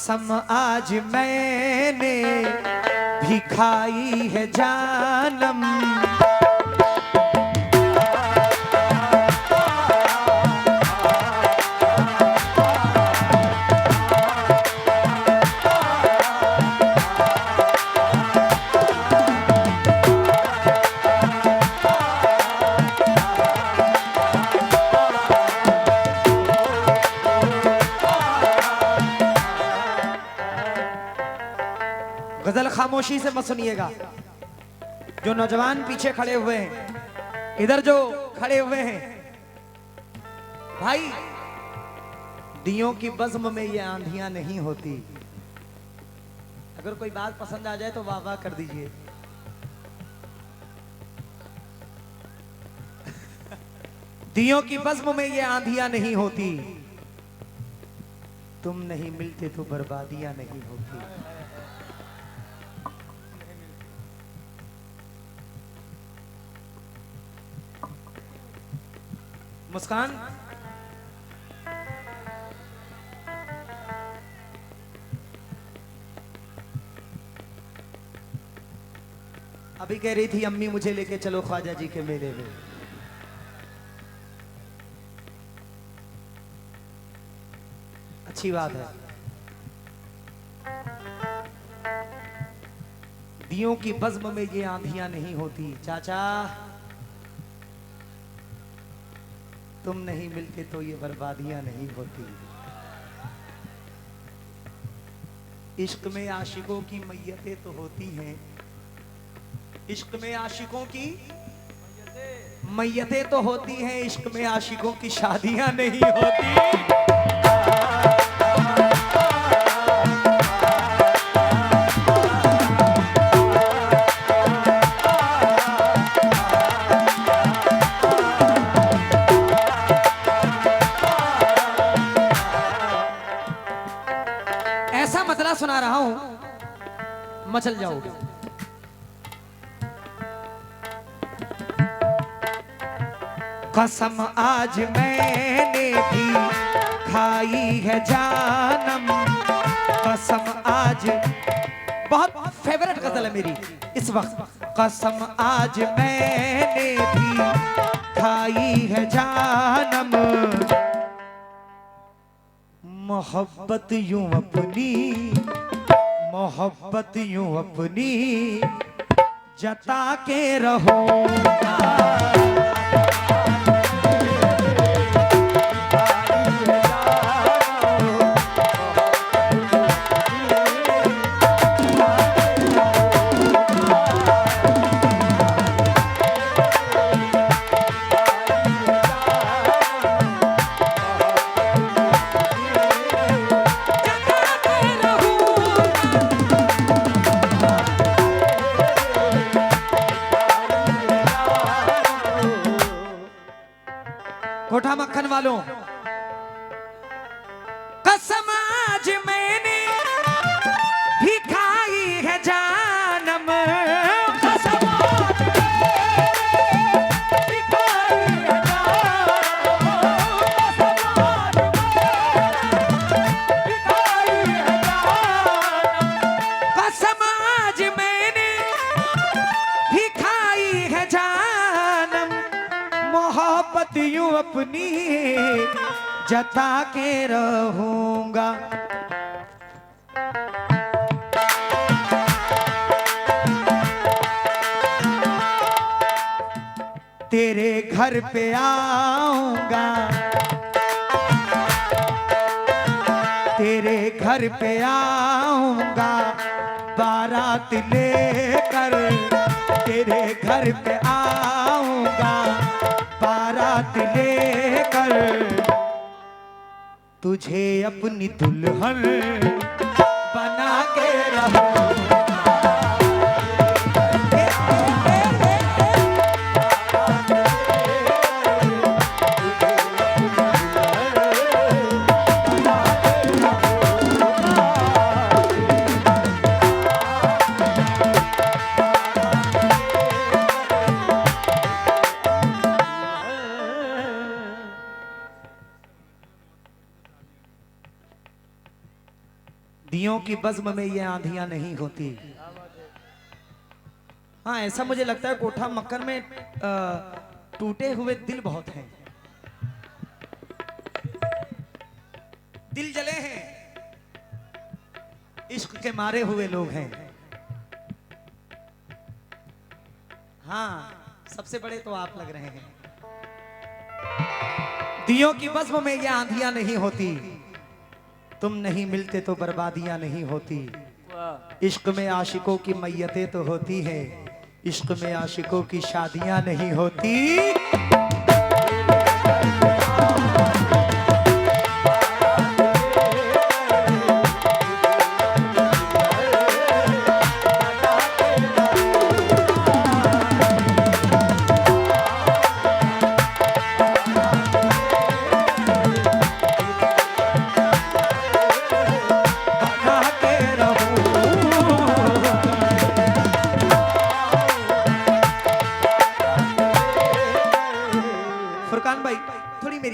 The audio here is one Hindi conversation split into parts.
कसम आज मैंने भी खाई है जानम, गजल खामोशी से मत सुनिएगा। जो नौजवान पीछे खड़े हुए हैं, इधर जो खड़े हुए हैं भाई, दियों की बज़्म में ये आंधियां नहीं होती। अगर कोई बात पसंद आ जाए तो वाह वाह कर दीजिए। दियों की बज़्म में ये आंधियां नहीं होती, तुम नहीं मिलते तो बर्बादियां नहीं होती। मुस्कान, अभी कह रही थी अम्मी मुझे लेके चलो ख्वाजा जी के मेले में। अच्छी बात है। दियों की बज़्म में ये आंधियां नहीं होती। चाचा तुम नहीं मिलते तो ये बर्बादियां नहीं होती। इश्क में आशिकों की मैयतें तो होती हैं, इश्क में आशिकों की मैयतें तो होती हैं, इश्क में आशिकों की शादियां नहीं होती। ऐसा मतला सुना रहा हूं, मचल जाओगे। कसम आज मैंने भी खाई है जानम, कसम आज, बहुत फेवरेट गजल है मेरी इस वक्त। कसम आज मैंने भी खाई है जानम, मोहब्बत यूं अपनी, मोहब्बत यूं अपनी जता के रहूंगा। कोठा मक्खन वालों, कसम आज मैंने भी खाई है जानम, कसम आज भी खाई है जानम, कसम आज मैंने भी खाई है जानम, मोहब्बत यूं अपनी जता के रहूंगा। तेरे घर पे आऊंगा, तेरे घर पे आऊंगा बारात लेकर, तेरे घर पे आऊंगा बारात लेकर, तुझे अपनी दुल्हन बना के रहूंगा। दियों की बज़्म में ये आंधियां नहीं होती। हाँ, ऐसा मुझे लगता है कोठा मक्कन में टूटे हुए दिल बहुत हैं, दिल जले हैं, इश्क के मारे हुए लोग हैं। हाँ, सबसे बड़े तो आप लग रहे हैं। दियों की बज़्म में ये आंधियां नहीं होती, तुम नहीं मिलते तो बर्बादियां नहीं होती। इश्क में आशिकों की मैयतें तो होती हैं, इश्क में आशिकों की शादियां नहीं होती।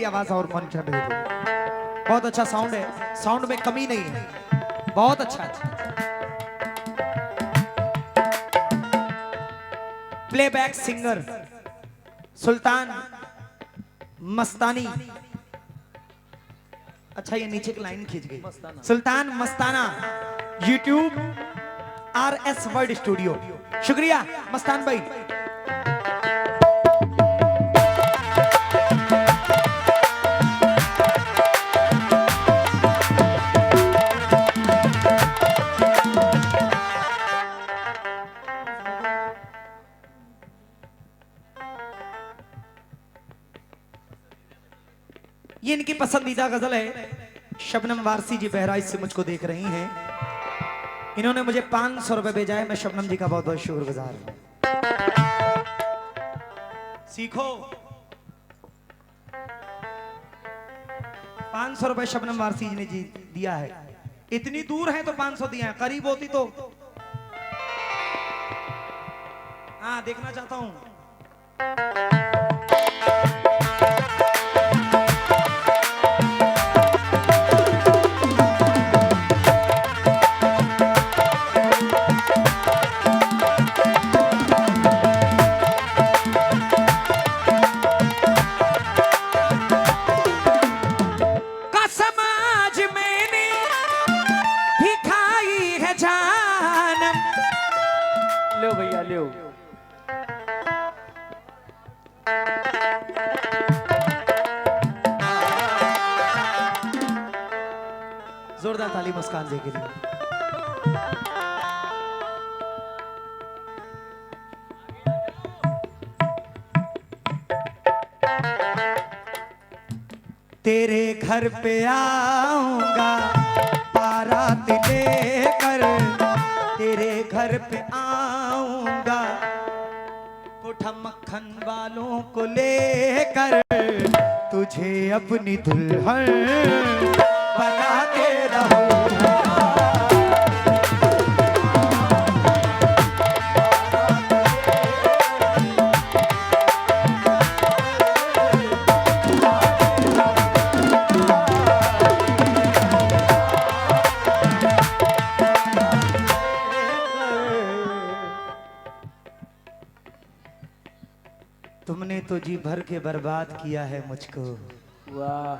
आवाज और मन चढ़ रही है। बहुत अच्छा साउंड है, साउंड में कमी नहीं है, बहुत अच्छा है। प्लेबैक सिंगर सुल्तान मस्तानी। अच्छा, ये नीचे की लाइन खींच गई। सुल्तान मस्ताना, यूट्यूब RS वर्ल्ड स्टूडियो। शुक्रिया मस्तान भाई। ये इनकी पसंदीदा गजल है। शबनम वारसी जी बहराइच से मुझको देख रही हैं, इन्होंने मुझे 500 रुपए भेजा है। मैं शबनम जी का बहुत बहुत शुक्रगुजार हूं। सीखो। 500 रुपए शबनम वारसी जी ने दिया है। इतनी दूर है तो 500 दिया है, करीब होती तो हाँ देखना चाहता हूं। भैया लो। जोरदार ताली मुस्कान जी के लिए। तेरे घर पे आऊंगा बारात लेकर, तेरे घर पे आऊंगा कोठा मक्खन वालों को लेकर, तुझे अपनी दुल्हन बना के रहूंगा। तुमने तो जी भर के बर्बाद किया है मुझको। वाह।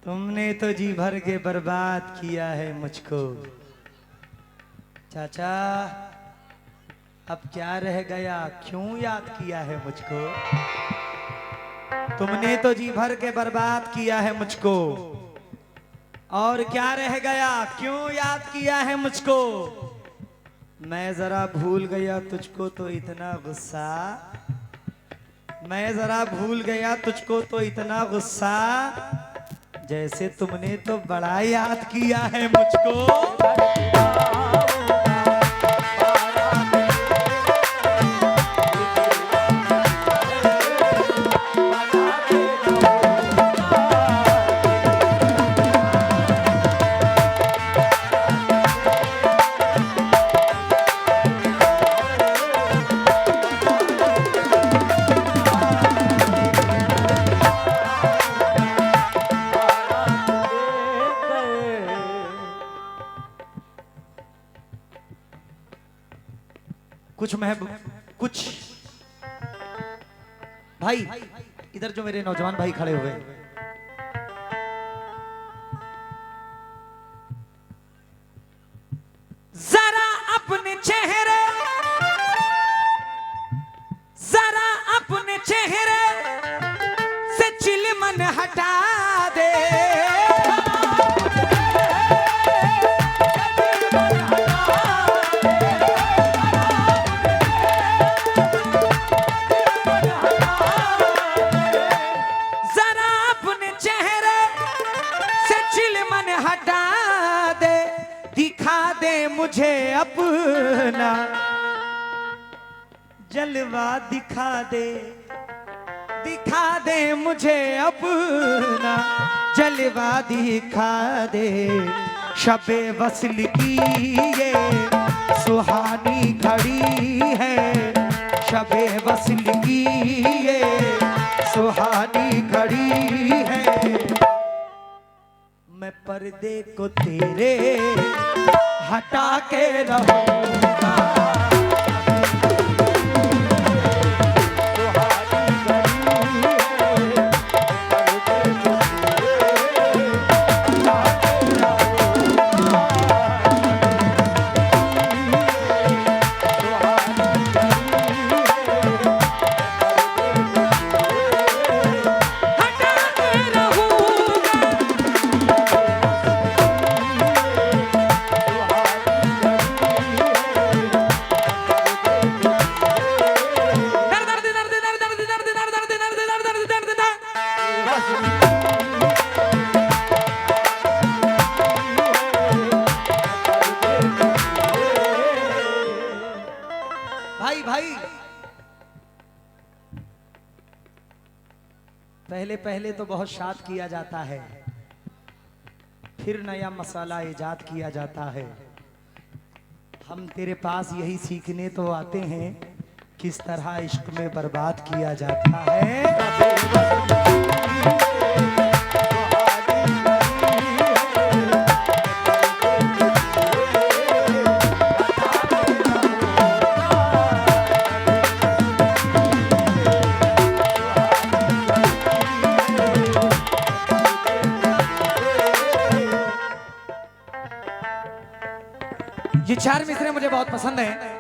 तुमने तो जी भर के बर्बाद किया है मुझको। चाचा अब क्या रह गया, क्यों याद किया है मुझको। तुमने तो जी भर के बर्बाद किया है मुझको, और क्या रह गया, क्यों याद किया है मुझको। मैं जरा भूल गया तुझको तो इतना गुस्सा, मैं जरा भूल गया तुझको तो इतना गुस्सा, जैसे तुमने तो बड़ा याद किया है मुझको। कुछ भाई इधर जो मेरे नौजवान भाई खड़े हुए, जरा अपने चेहरे, जरा अपने चेहरे से चिलमन हटा दे, जरा अपने चेहरे से चिलमन हटा दे, दिखा दे मुझे अपना जलवा, दिखा दे मुझे अपना जलवा, दिखा दे। शबे वस्ल की ये सुहानी घड़ी है, शबे वस्ल की ये सुहानी घड़ी है, मैं पर्दे को तेरे हटा के रहूंगा, पहले तो बहुत शाद किया जाता है, फिर नया मसाला इजाद किया जाता है। हम तेरे पास यही सीखने तो आते हैं, किस तरह इश्क में बर्बाद किया जाता है। ये चार मिसरे मुझे बहुत पसंद है।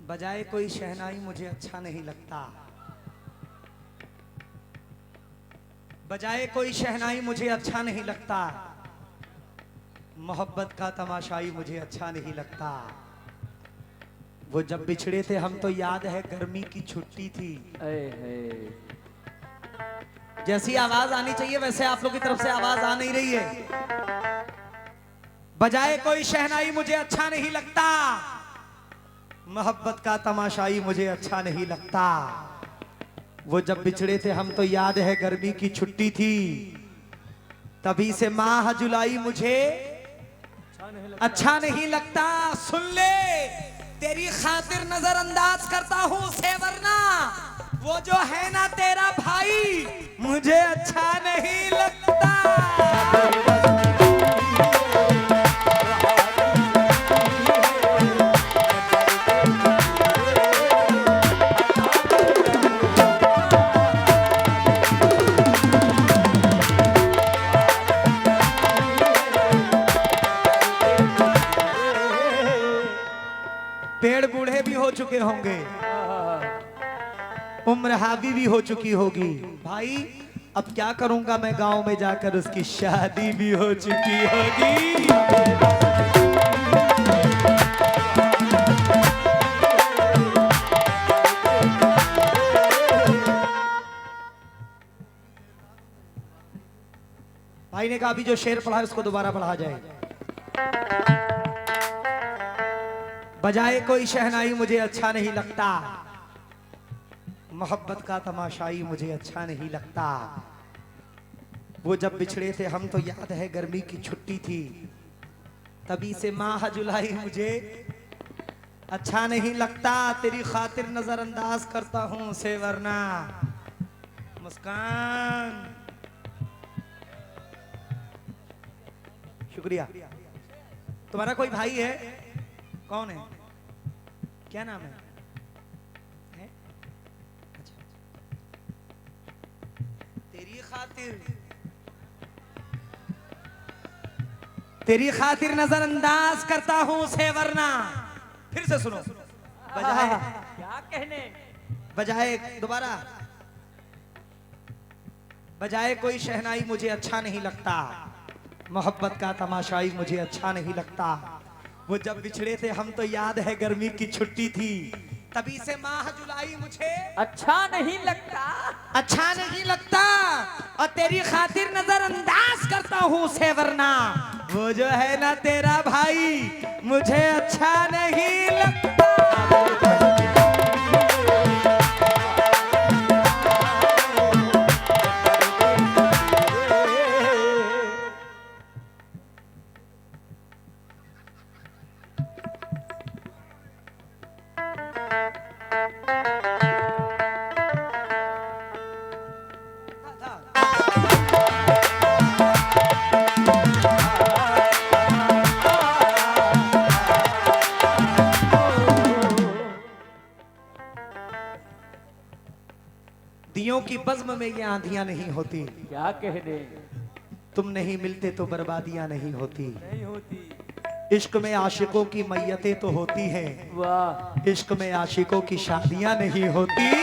बजाए कोई शहनाई मुझे अच्छा नहीं लगता, बजाए कोई शहनाई मुझे अच्छा नहीं लगता, मोहब्बत का तमाशाई मुझे अच्छा नहीं लगता। वो जब बिछड़े थे हम तो याद है गर्मी की छुट्टी थी। जैसी आवाज आनी चाहिए वैसे आप लोग की तरफ से आवाज आ नहीं रही है। बजाए कोई शहनाई मुझे अच्छा नहीं लगता, मोहब्बत का तमाशाई मुझे अच्छा नहीं लगता। वो जब बिछड़े थे हम तो याद है गर्मी की छुट्टी थी, तभी से माह जुलाई मुझे अच्छा नहीं लगता। सुन ले तेरी खातिर नजरअंदाज करता हूँ उसे, वरना वो जो है ना तेरा भाई मुझे अच्छा नहीं लगता। पेड़ बूढ़े भी हो चुके होंगे, उम्र हावी भी हो चुकी होगी। भाई अब क्या करूंगा मैं, गांव में जाकर उसकी शादी भी हो चुकी होगी। भाई ने कहा अभी जो शेर पढ़ा है उसको दोबारा पढ़ा जाए। बजाए कोई शहनाई मुझे अच्छा नहीं लगता, मोहब्बत का तमाशाई मुझे अच्छा नहीं लगता। वो जब बिछड़े थे हम तो याद है गर्मी की छुट्टी थी, तभी से माह जुलाई मुझे अच्छा नहीं लगता, तेरी खातिर नजरअंदाज करता हूं उसे वरना। मुस्कान, शुक्रिया। तुम्हारा कोई भाई है? कौन है? क्या नाम है? अच्छा। तेरी खातिर नजरअंदाज करता हूं उसे वरना। फिर से सुनो, बजाए क्या कहने, बजाए दोबारा, बजाए कोई शहनाई मुझे अच्छा नहीं लगता, मोहब्बत का तमाशाई मुझे अच्छा नहीं लगता। वो जब बिछड़े थे हम तो याद है गर्मी की छुट्टी थी, तभी से माह जुलाई मुझे अच्छा नहीं लगता, अच्छा नहीं लगता। और तेरी खातिर नजरअंदाज करता हूं उसे वरना वो जो है ना तेरा भाई मुझे अच्छा नहीं लगता। दियों की बज़्म में ये आंधियां नहीं होती, क्या कहने, तुम नहीं मिलते तो बर्बादियां नहीं होती। नहीं होती, इश्क में आशिकों की मैयतें तो होती हैं, वाह, इश्क में आशिकों की शादियां नहीं होती।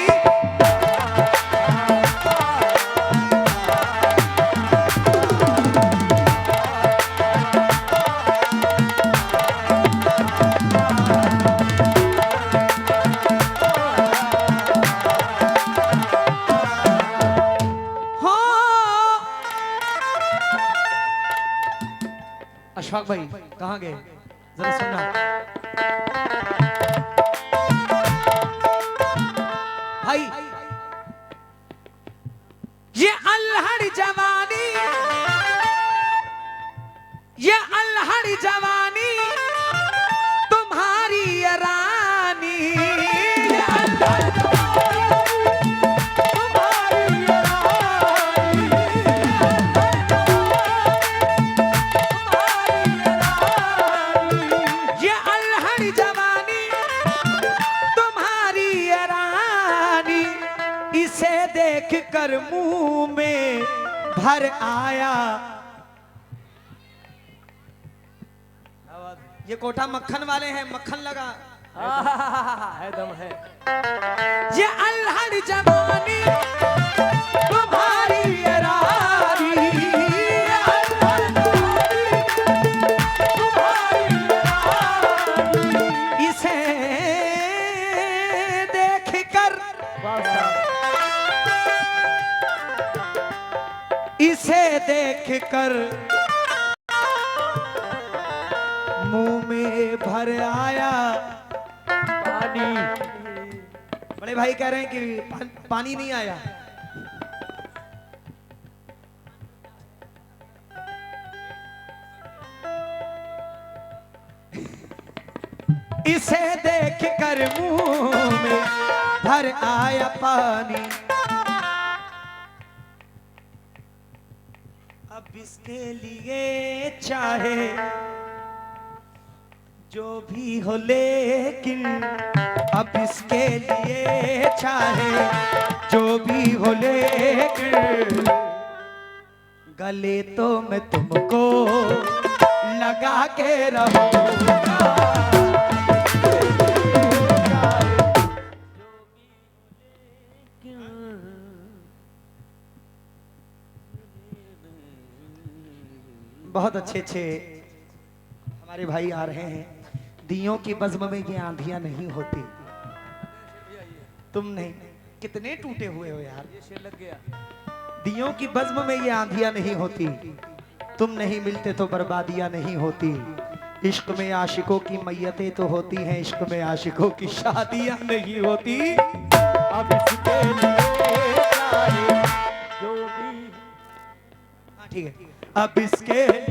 अशफाक भाई कहाँ गए, जरा सुनना। भाई ये अल्हड़ जवानी, ये अल्हड़ जवानी तुम्हारी ये रानी, ये अल्हड़ कर मुंह में भर आया। ये कोठा मक्खन वाले हैं, मक्खन लगा है दम है। ये अल्हड़ जवानी तुम्हारी ये रानी, ये अल्हड़ तुम्हारी रानी, इसे देख कर, इसे देख कर मुंह में भर आया पानी। बड़े भाई कह रहे हैं कि पानी नहीं आया। इसे देख कर मुंह में भर आया पानी। अब इसके लिए चाहे जो भी हो लेकिन, अब इसके लिए चाहे जो भी हो लेकिन, गले तो मैं तुमको लगा के रहूंगा। बहुत अच्छे अच्छे हमारे भाई आ रहे हैं। दियों की बज़्म में ये आंधियां नहीं होती, तुम नहीं, कितने टूटे हुए हो यार, ये शेर लग गया। दियों की बज़्म में ये आंधियां नहीं होती, तुम नहीं मिलते तो बर्बादियां नहीं होती। इश्क में आशिकों की मैयतें तो होती हैं, इश्क में आशिकों की शादियां नहीं होती। अब इसके लिए जो भी, हाँ ठीक है, अब इसके लिए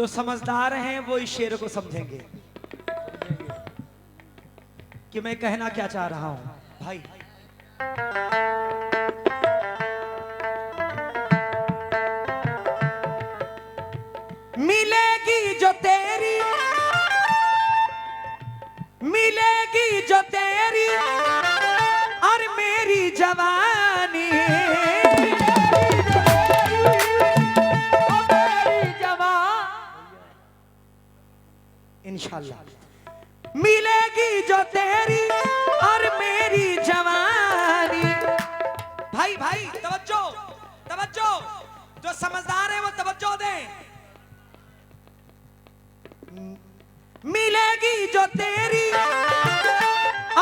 जो समझदार हैं वो इस शेर को समझेंगे कि मैं कहना क्या चाह रहा हूं भाई। मिलेगी जो तेरी, मिलेगी जो तेरी और मेरी जवानी, इंशाल्लाह मिलेगी जो तेरी और मेरी जवानी। भाई भाई तवज्जो तवज्जो, जो समझदार है वो तवज्जो दें। मिलेगी जो तेरी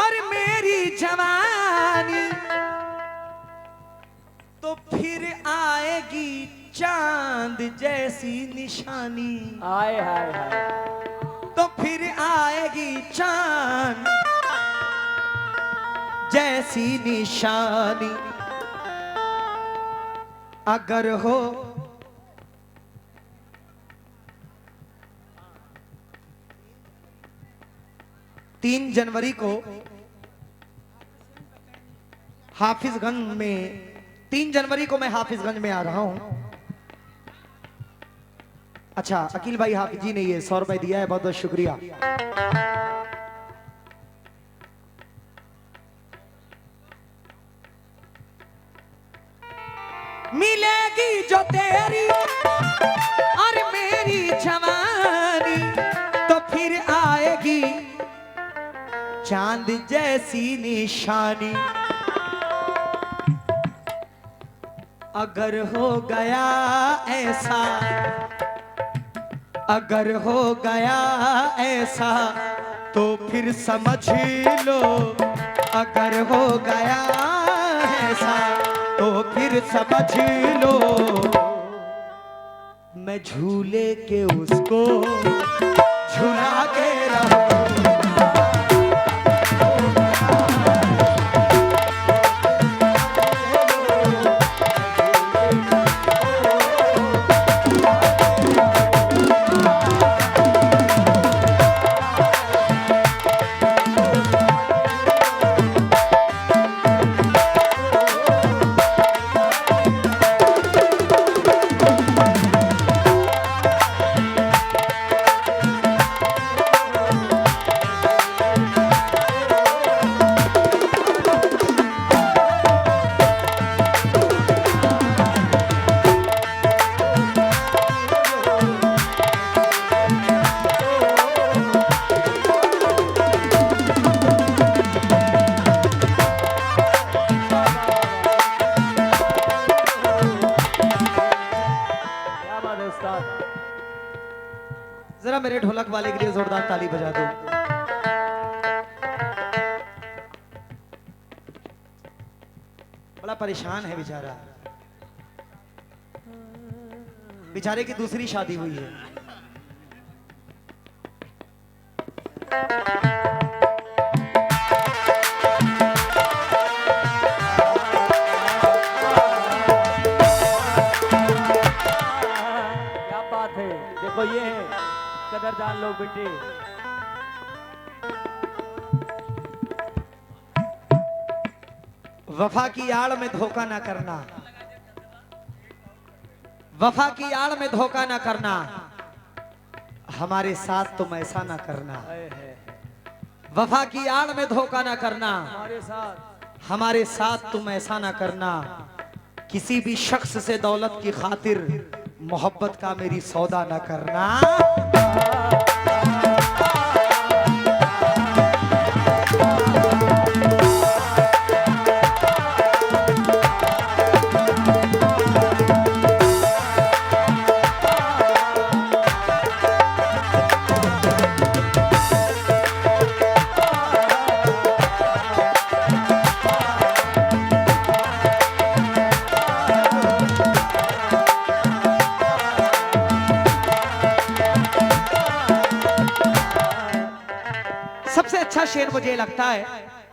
और मेरी जवानी, तो फिर आएगी चांद जैसी निशानी। हाय हाय हाय, तो फिर आएगी चांद जैसी निशानी। अगर हो 3 जनवरी को हाफिजगंज में, 3 जनवरी को मैं हाफिजगंज में आ रहा हूं। अच्छा, अकील भाई हाफिज जी ने ये 100 रुपए दिया है, बहुत बहुत शुक्रिया। मिलेगी जो तेरी और मेरी जवानी, तो फिर आएगी चांद जैसी निशानी। अगर हो गया ऐसा, अगर हो गया ऐसा तो फिर समझ लो। अगर हो गया ऐसा तो फिर समझ लो, मैं झूले के उसको झूला के रहूं। जरा मेरे ढोलक वाले के लिए जोरदार ताली बजा दो। बड़ा परेशान है बेचारा, बेचारे की दूसरी शादी हुई है। क्या बात है, देखो ये है कदरदान लोग बेटे। वफा की आड़ में धोखा ना करना, वफा की आड़ में धोखा ना करना, हमारे साथ तुम ऐसा ना करना। वफा की आड़ में धोखा ना करना, हमारे साथ तुम ऐसा ना करना। किसी भी शख्स से दौलत की खातिर मोहब्बत का मेरी सौदा ना करना। सबसे अच्छा शेर मुझे लगता है,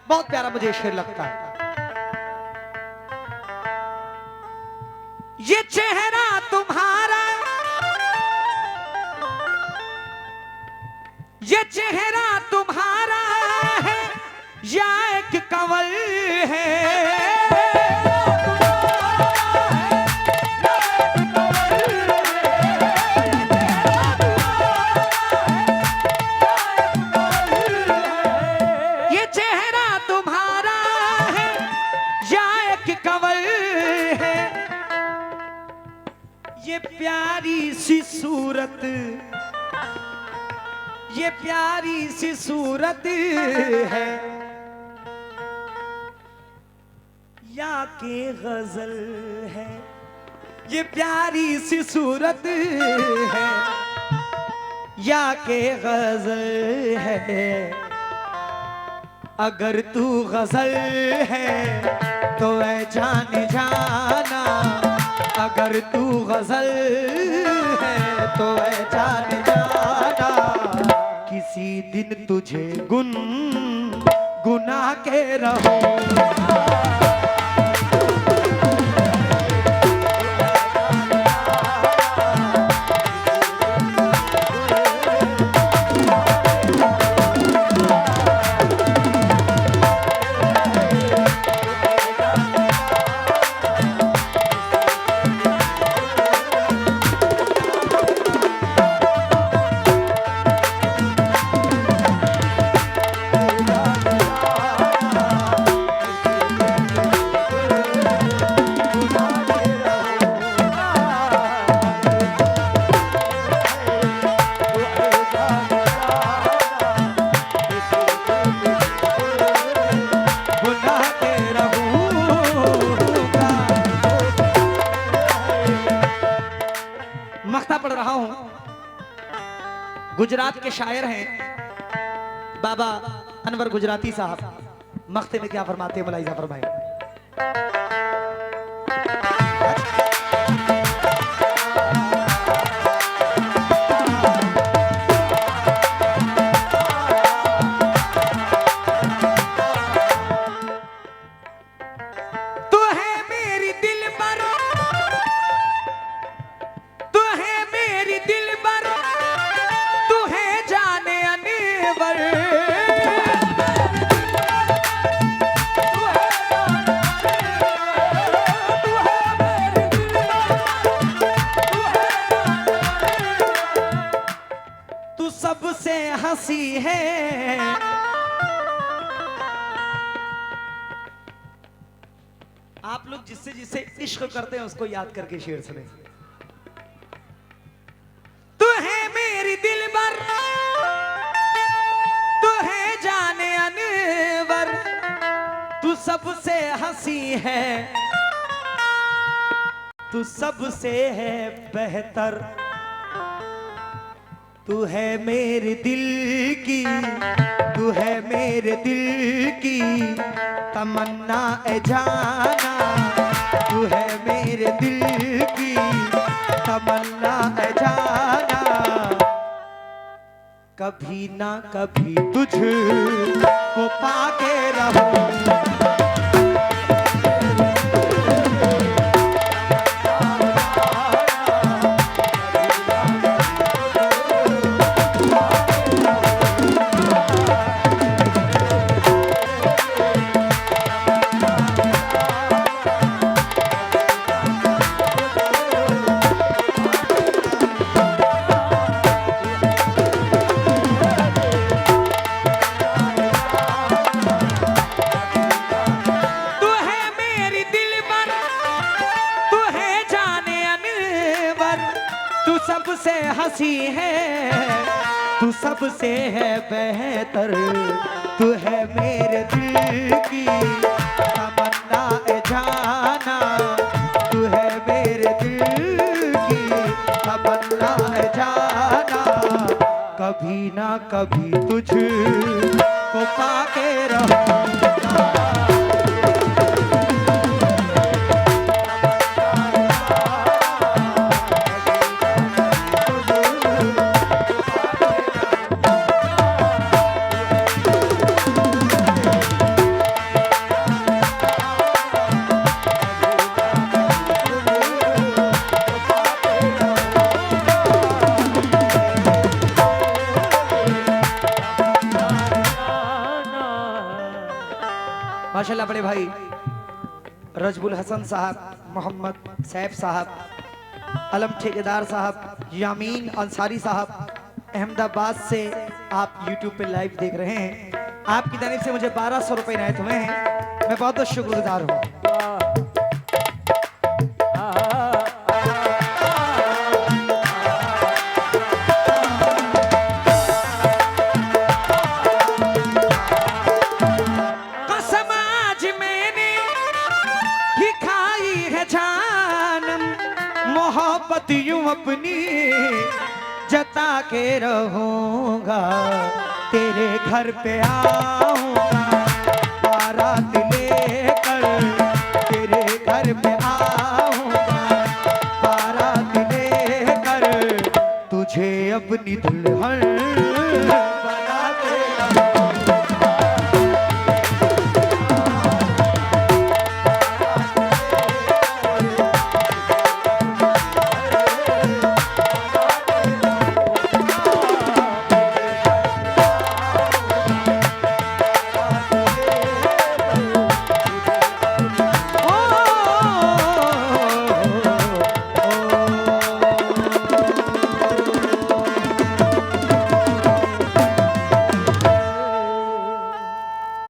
बहुत प्यारा मुझे शेर लगता है, ये चेहरा तुम्हारा ये चेहरा तुम्हारा है या एक कंवल है? ये चेहरा तुम्हारा है या एक कंवल है? ये प्यारी सी सूरत, ये प्यारी सी सूरत है या के गजल है? ये प्यारी सी सूरत है या के गजल है? अगर तू गजल है तो ऐ जान जाना, अगर तू गजल है तो ऐ जान जाना, किसी दिन तुझे गुना के रहूं। मख्ता पढ़ रहा हूं। गुजरात के शायर हैं बाबा अनवर गुजराती साहब। मख्ते में क्या फरमाते हैं, मुलाहिजा फरमाएं। सबसे हंसी है, आप लोग जिससे जिससे इश्क करते हैं उसको याद करके शेर सुने। तू है मेरी दिलबर, तू है जाने अनवर, तू सबसे हंसी है, तू सबसे है बेहतर, तू है मेरे दिल की, तू है मेरे दिल की तमन्ना ए जाना, तू है मेरे दिल की तमन्ना ए जाना, कभी ना कभी तुझ को पाके रहूं। सबसे हंसी है, तू सबसे है बेहतर, तू है मेरे दिल की तमन्ना ए जाना, तू है मेरे दिल की तमन्ना ए जाना, कभी ना कभी तुझ को पाके रहूंगा। बड़े भाई रजबुल हसन साहब, मोहम्मद सैफ साहब, अलम ठेकेदार साहब, यामीन अंसारी साहब, अहमदाबाद से आप YouTube पे लाइव देख रहे हैं। आपकी जानिब से मुझे 1200 रुपए इनायत हुए हैं। मैं बहुत बहुत शुक्रगुजार हूँ। कसम आज मैंने ही खाई है जानम, मोहब्बत यूं अपनी जता के रहूंगा, तेरे घर पे आऊंगा, बारात